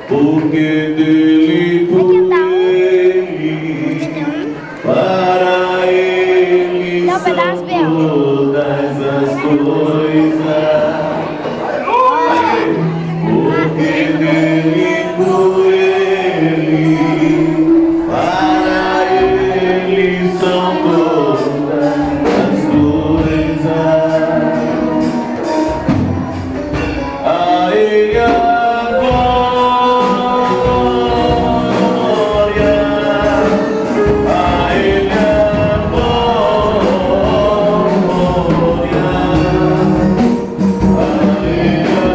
porque dele, por ele, para ele são todas as coisas. Porque dele, por ele, para ele são todas as coisas. A ele a glória, a ele a glória, a ele a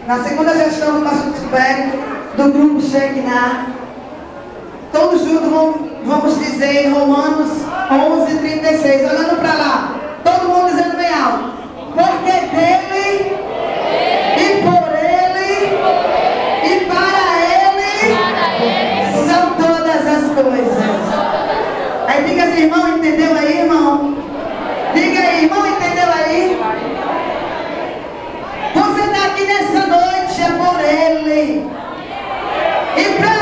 na segunda gestão do pastor Tibério, do grupo Shekinah. Todos juntos vamos dizer em Romanos 11:36, olhando para lá, todo mundo dizendo bem alto, porque dele, e por ele, e para ele, são todas as coisas. Aí diga assim, irmão, entendeu aí, irmão? Diga aí, irmão, entendeu aí? Você está aqui nessa noite, é por ele. E para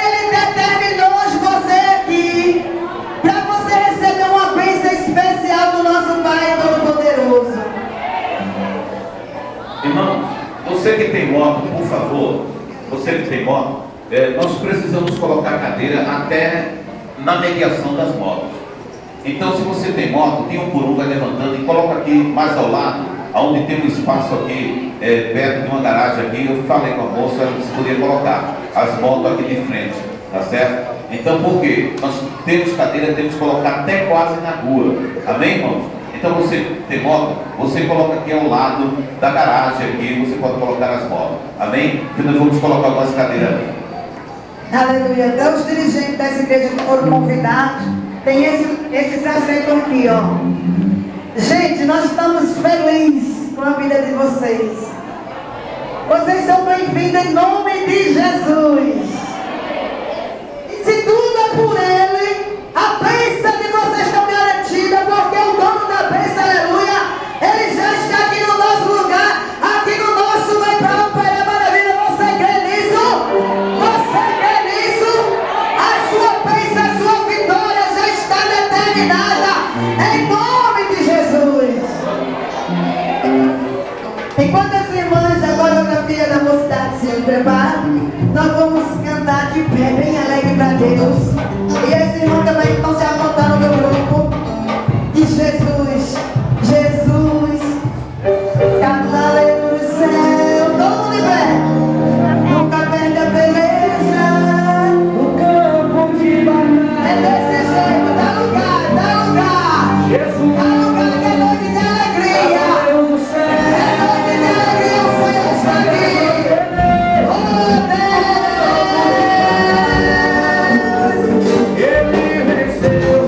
ele determinou você aqui, para você receber uma bênção especial do nosso Pai Todo-Poderoso. Irmãos, você que tem moto, por favor, você que tem moto, nós precisamos colocar a cadeira até na mediação das motos. Então, se você tem moto, tem um por um, vai levantando e coloca aqui mais ao lado, onde tem um espaço aqui, perto de uma garagem aqui. Eu falei com a moça, se podia colocar as motos aqui de frente, tá certo? Então, por quê? Nós temos cadeira, temos que colocar até quase na rua, amém, irmãos? Então, você tem moto, você coloca aqui ao lado da garagem aqui, você pode colocar as motos, amém? Então, nós vamos colocar algumas cadeiras ali. Aleluia. Então, os dirigentes dessa igreja que foram convidados, tem esse assento aqui, ó. Gente, nós estamos felizes com a vida de vocês. Vocês são bem-vindos em nome de Jesus. E se tudo é por ele, a bênção de vocês está garantida, porque o dono da bênção, aleluia, ele já está aqui no nosso lugar, aqui no nosso meio para operar maravilha. Você crê nisso? Você crê nisso? A sua bênção, a sua vitória já está determinada em nome de Jesus. Enquanto as irmãs da coreografia da mocidade se preparam, nós vamos cantar de pé, bem alegre para Deus. E as irmãs também estão se apontando no grupo. E Jesus, Jesus, cavaleiro do céu, todo mundo de pé. Nunca perde a beleza. O campo de batalha. É desse jeito, dá lugar, dá lugar. Jesus, dá lugar que é noite de alegria. É noite de alegria, o Senhor está aqui. Oh Deus. Ele venceu.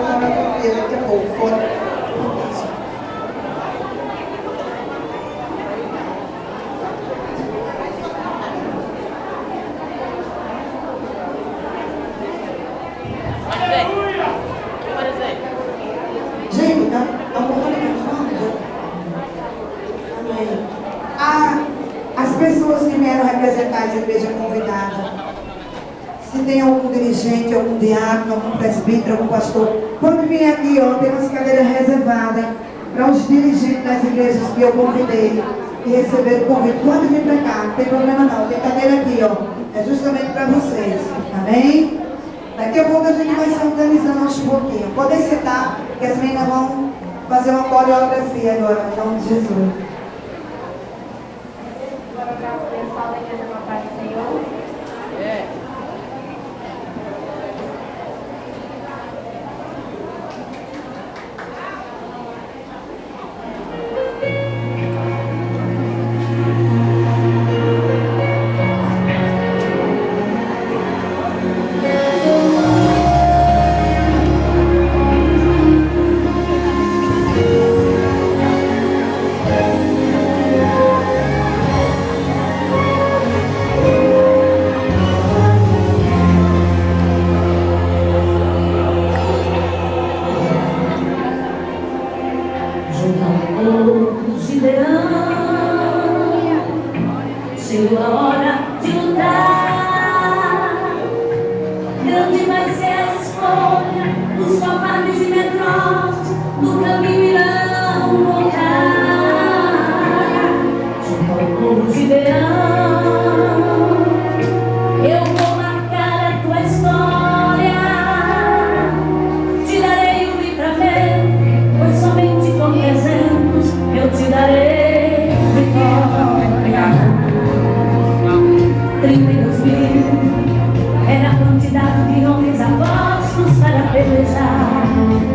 vamos orar por ele daqui a pouco. Fora. Gente, a oportunidade de falar. Amém. As pessoas que vieram representar essa igreja convidada, se tem algum dirigente, algum diácono, algum presbítero, algum pastor, pode vir aqui, ó, tem umas cadeiras reservadas para os dirigentes das igrejas que eu convidei e receber o convite. Pode vir para cá, não tem problema não, tem cadeira aqui, ó, é justamente para vocês, amém? Daqui a pouco a gente vai se organizando aos pouquinhos. Podem sentar, que as meninas vão fazer uma coreografia agora, em nome de Jesus. Chegou a hora de lutar. Grande vai ser a escolha. Os covardes e medrosos do caminho irão voltar. Junto ao povo de Leão, eu vou marcar a tua história. Te darei o livramento, pois somente com exemplos eu te darei vitória. 32.000 era a quantidade de homens apóstolos para pelejar.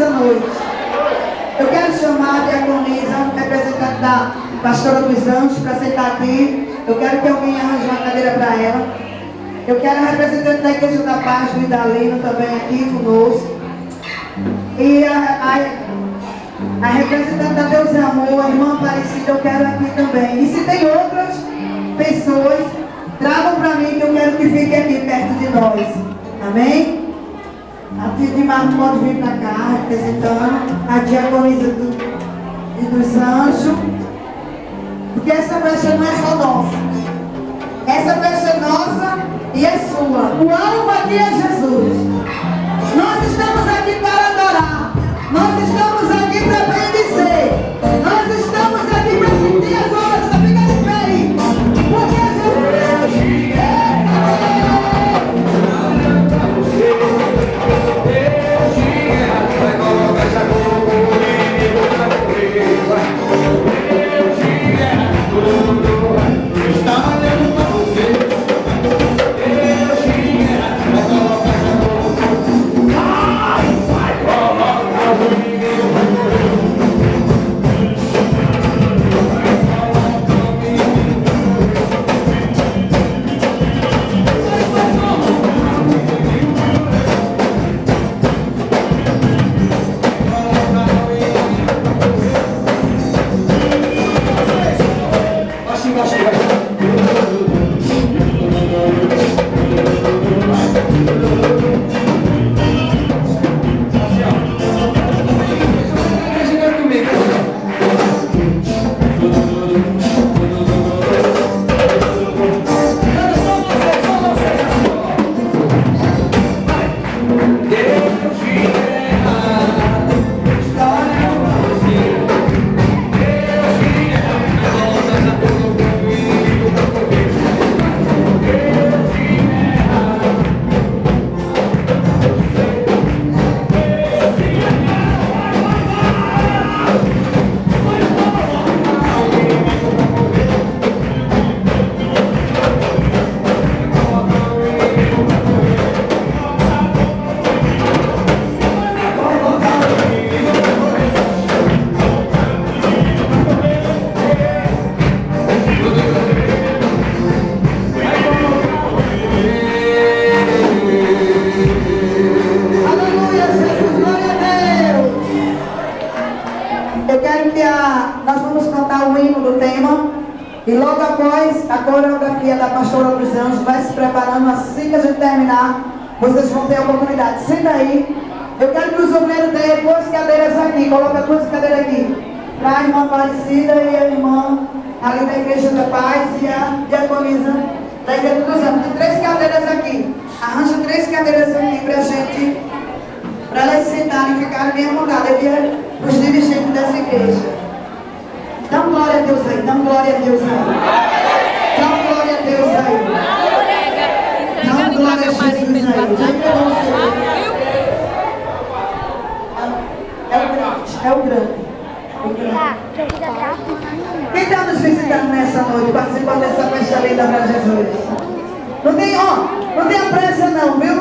nessa noite. Eu quero chamar a diaconisa, representante da pastora dos anjos, para sentar aqui. Eu quero que alguém arranje uma cadeira para ela. Eu quero a representante da Igreja da Paz, do Idalino, também aqui conosco. E a representante da Deus e Amor, a irmã Aparecida, eu quero aqui também. E se tem outras pessoas, tragam para mim que eu quero que fiquem aqui perto de nós. Amém? A tia de Marco pode vir para cá, representando a diaconisa dos anjos. Porque essa festa não é só nossa. Essa festa é nossa e é sua. O alvo aqui é Jesus. Nós estamos aqui para adorar. Nós estamos aqui para bendizer. Nós estamos aqui para sentir as horas. Fica de pé aí. Porque Jesus nós vamos cantar o hino do tema. E logo após a coreografia da pastora dos anjos vai se preparando. Assim que a gente terminar, vocês vão ter a oportunidade. Senta aí. Eu quero que os obreiros deem 2 cadeiras aqui. Coloca 2 cadeiras aqui para a irmã Aparecida e a irmã ali da Igreja da Paz e a diaconisa da Igreja dos Anjos. Tem 3 cadeiras aqui. Arranja 3 cadeiras aqui para a gente, para elas sentarem e ficarem bem arrumadas. Aqui é os dirigentes dessa igreja. Dá glória a Deus aí, dá glória a Deus aí. Dá glória a Deus aí. Dá glória a Jesus aí. Já entregou o Senhor. É o grande. Quem está nos visitando nessa noite, participando dessa festa linda para Jesus? Não tem pressa não, viu?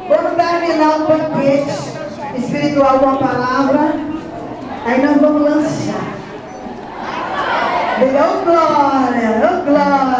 Quando terminar o banquete espiritual com a palavra, aí nós vamos lançar. Oh glória, oh glória.